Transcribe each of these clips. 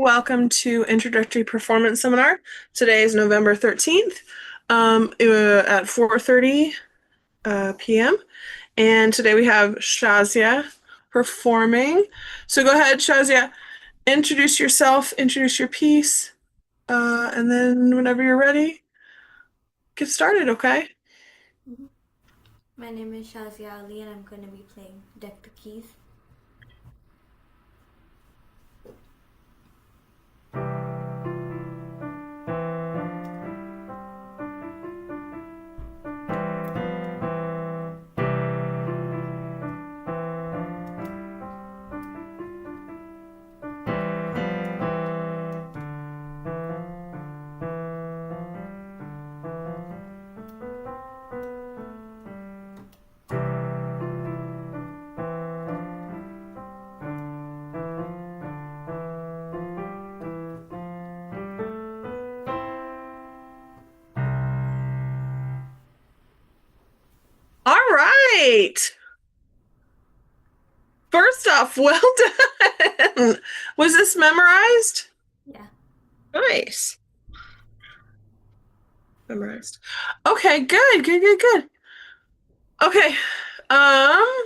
Welcome to Introductory Performance Seminar. Today is November 13th at 4:30 p.m. And today we have Shazia performing. So go ahead, Shazia, introduce yourself, introduce your piece, and then whenever you're ready, get started, okay? My name is Shazia Ali and I'm going to be playing Deck the Keys. All right. First off, well done. Was this memorized? Yeah. Nice. Memorized. Okay, good. Okay. Um,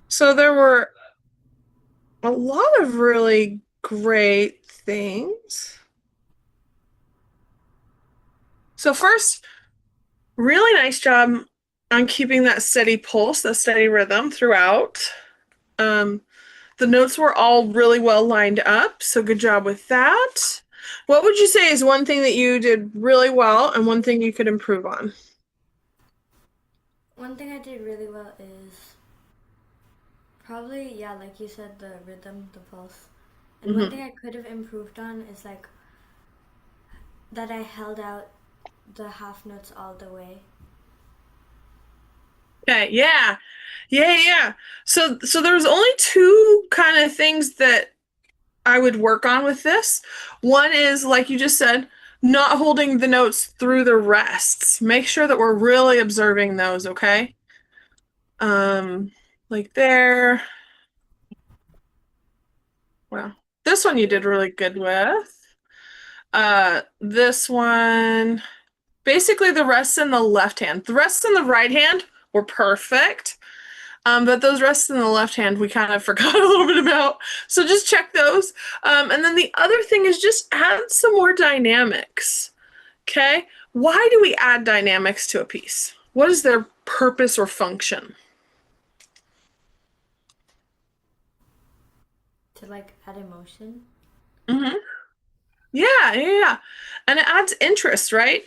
so there were a lot of really great things. So first, really nice job on keeping that steady pulse, that steady rhythm throughout. Um, the notes were all really well lined up, so good job with that. What would you say is one thing that you did really well and one thing you could improve on? One thing I did really well is probably, yeah, like you said, the rhythm, the pulse. And one Mm-hmm. thing I could have improved on is like that I held out the half notes all the way. Okay, yeah. So there was only two kind of things that I would work on with this. One is, like you just said, not holding the notes through the rests. Make sure that we're really observing those, okay? Um, like there. Well, this one you did really good with. This one, basically the rests in the left hand. The rests in the right hand were perfect. But those rests in the left hand, we kind of forgot a little bit about. So just check those. And then the other thing is just add some more dynamics. Okay? Why do we add dynamics to a piece? What is their purpose or function? To like add emotion. Mm-hmm. Yeah. And it adds interest, right?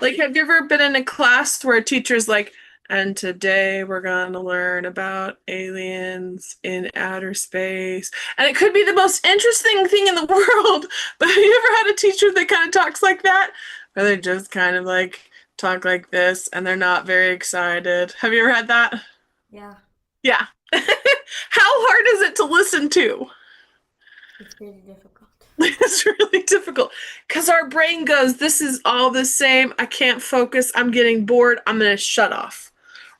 Like, have you ever been in a class where a teacher's like, and today we're going to learn about aliens in outer space. And it could be the most interesting thing in the world. But have you ever had a teacher that kind of talks like that? Where they just kind of like talk like this and they're not very excited. Have you ever had that? Yeah, Yeah. How hard is it to listen to? it's really difficult. It's really difficult because our brain goes, this is all the same. I can't focus. I'm getting bored. I'm going to shut off.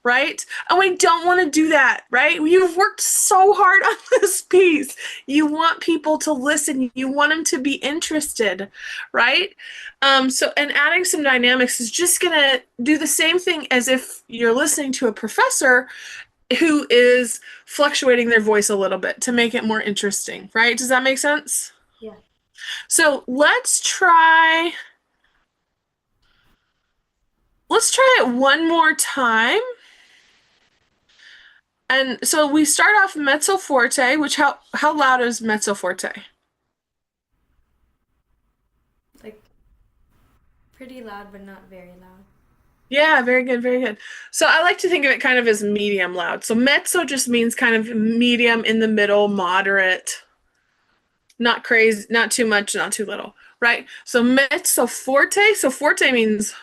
Right? And we don't want to do that, right? You've worked so hard on this piece. You want people to listen. You want them to be interested, right? And adding some dynamics is just going to do the same thing as if you're listening to a professor who is fluctuating their voice a little bit to make it more interesting, right? Does that make sense? Yeah. So let's try it one more time. And so we start off mezzo forte, which how loud is mezzo forte? Like pretty loud, but not very loud. Yeah, very good. So I like to think of it kind of as medium loud. So mezzo just means kind of medium in the middle, moderate, not crazy, not too much, not too little, right? So mezzo forte, so forte means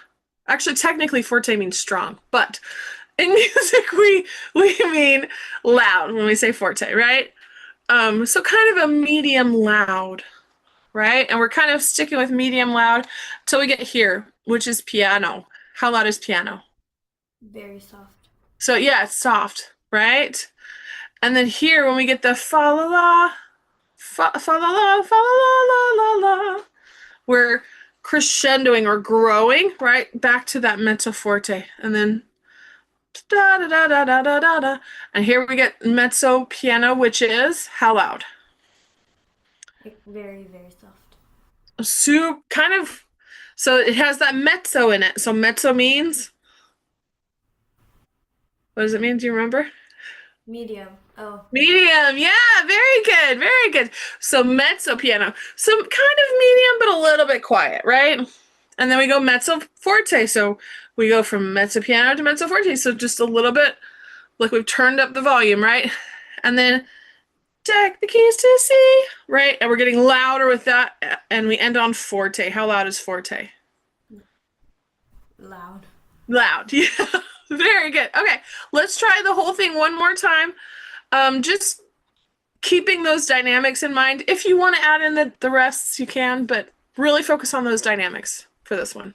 actually technically forte means strong, but in music we mean loud when we say forte, right? So kind of a medium loud, right? And we're kind of sticking with medium loud till we get here, which is piano. How loud is piano? Very soft. So yeah, it's soft, right? And then here, when we get the fa la la, fa la la, fa la la la la, we're crescendoing or growing right back to that mezzo forte. And then da da da da da da da da. And here we get mezzo piano, which is how loud? Like very, very soft. Soup kind of, so it has that mezzo in it. So mezzo means, what does it mean? Do you remember? Medium. Oh, Medium. Yeah, very good. Very good. So mezzo piano. So kind of medium, but a little bit quiet, right? And then we go mezzo forte. So we go from mezzo piano to mezzo forte. So just a little bit like we've turned up the volume, right? And then take the keys to C, right? And we're getting louder with that. And we end on forte. How loud is forte? loud. Loud. Yeah. Very good. Okay. Let's try the whole thing one more time. Just keeping those dynamics in mind. If you want to add in the rests, you can, but really focus on those dynamics for this one.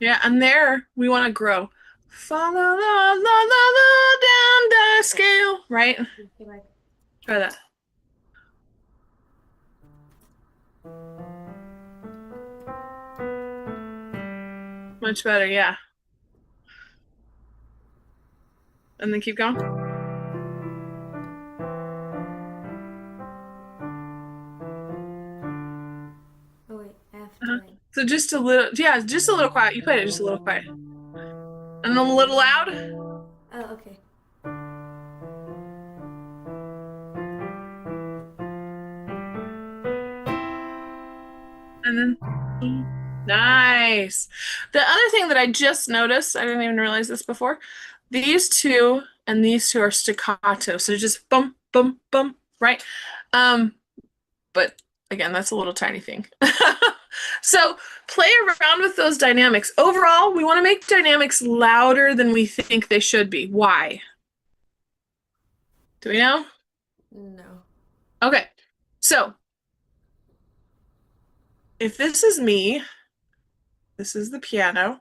Yeah, and there we want to grow. Fa la la la la la down the scale, right? Okay, like Try that. Much better, yeah. And then keep going. oh wait, I have to Uh-huh. like So just a little, yeah, just a little quiet. You played it just a little quiet. And then a little loud. oh okay. And then nice. The other thing that I just noticed, I didn't even realize this before, these two and these two are staccato. So just bum, bum, bum, right? Um, but again, that's a little tiny thing. So play around with those dynamics. Overall, we want to make dynamics louder than we think they should be. Why? Do we know? No. Okay. So if this is me, this is the piano,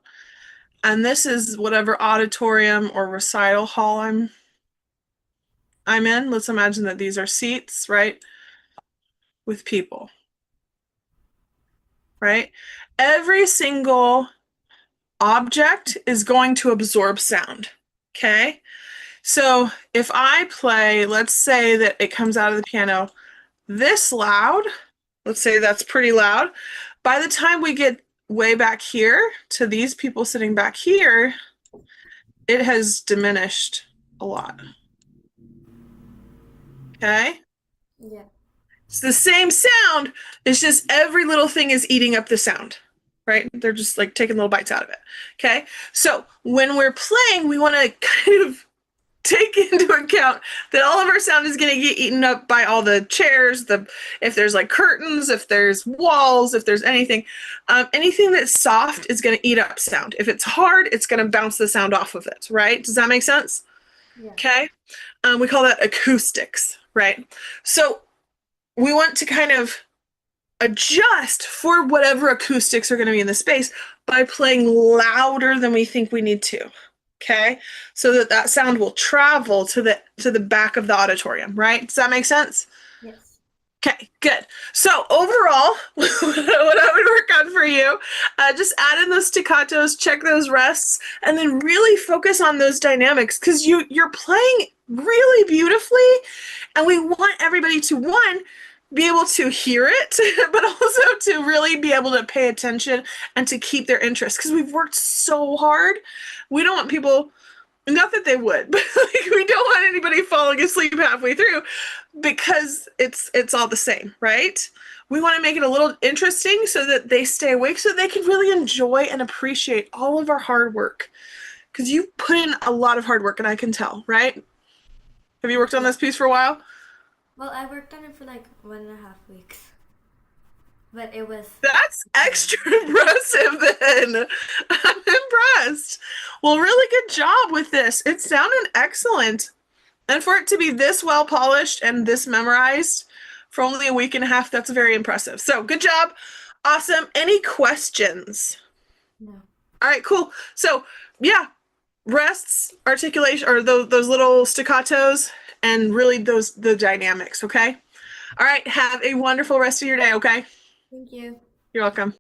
and this is whatever auditorium or recital hall I'm in. Let's imagine that these are seats, right? With people, right? Every single object is going to absorb sound. Okay? So if I play, let's say that it comes out of the piano this loud, let's say that's pretty loud. By the time we get way back here to these people sitting back here, it has diminished a lot. Okay? Yeah. It's the same sound, it's just every little thing is eating up the sound, right? They're just like taking little bites out of it. Okay? So when we're playing, we want to kind of take into account that all of our sound is going to get eaten up by all the chairs, if there's like curtains, if there's walls, if there's anything. Anything that's soft is going to eat up sound. If it's hard, it's going to bounce the sound off of it, right? Does that make sense? Yeah. Okay. We call that acoustics, right? So we want to kind of adjust for whatever acoustics are going to be in the space by playing louder than we think we need to. Okay, so that sound will travel to the back of the auditorium, right? Does that make sense? Yes. Okay, good. So overall, what I would work on for you, just add in those staccatos, check those rests, and then really focus on those dynamics because you're playing really beautifully, and we want everybody to one be able to hear it, but also to really be able to pay attention and to keep their interest because we've worked so hard. We don't want people, not that they would, but like we don't want anybody falling asleep halfway through because it's all the same, right? We want to make it a little interesting so that they stay awake so that they can really enjoy and appreciate all of our hard work. Because you put in a lot of hard work and I can tell, right? Have you worked on Yeah. this piece for a while? Well, I worked on it for like 1.5 weeks. but it was That's good. extra impressive then. I'm impressed. Well, really good job with this. It sounded excellent. And for it to be this well polished and this memorized for only a week and a half, that's very impressive. So good job. Awesome. Any questions? No. All right, cool. So yeah, rests, articulation, or those little staccatos, and really those the dynamics. Okay. All right. Have a wonderful rest of your day. Okay. Thank you. You're welcome.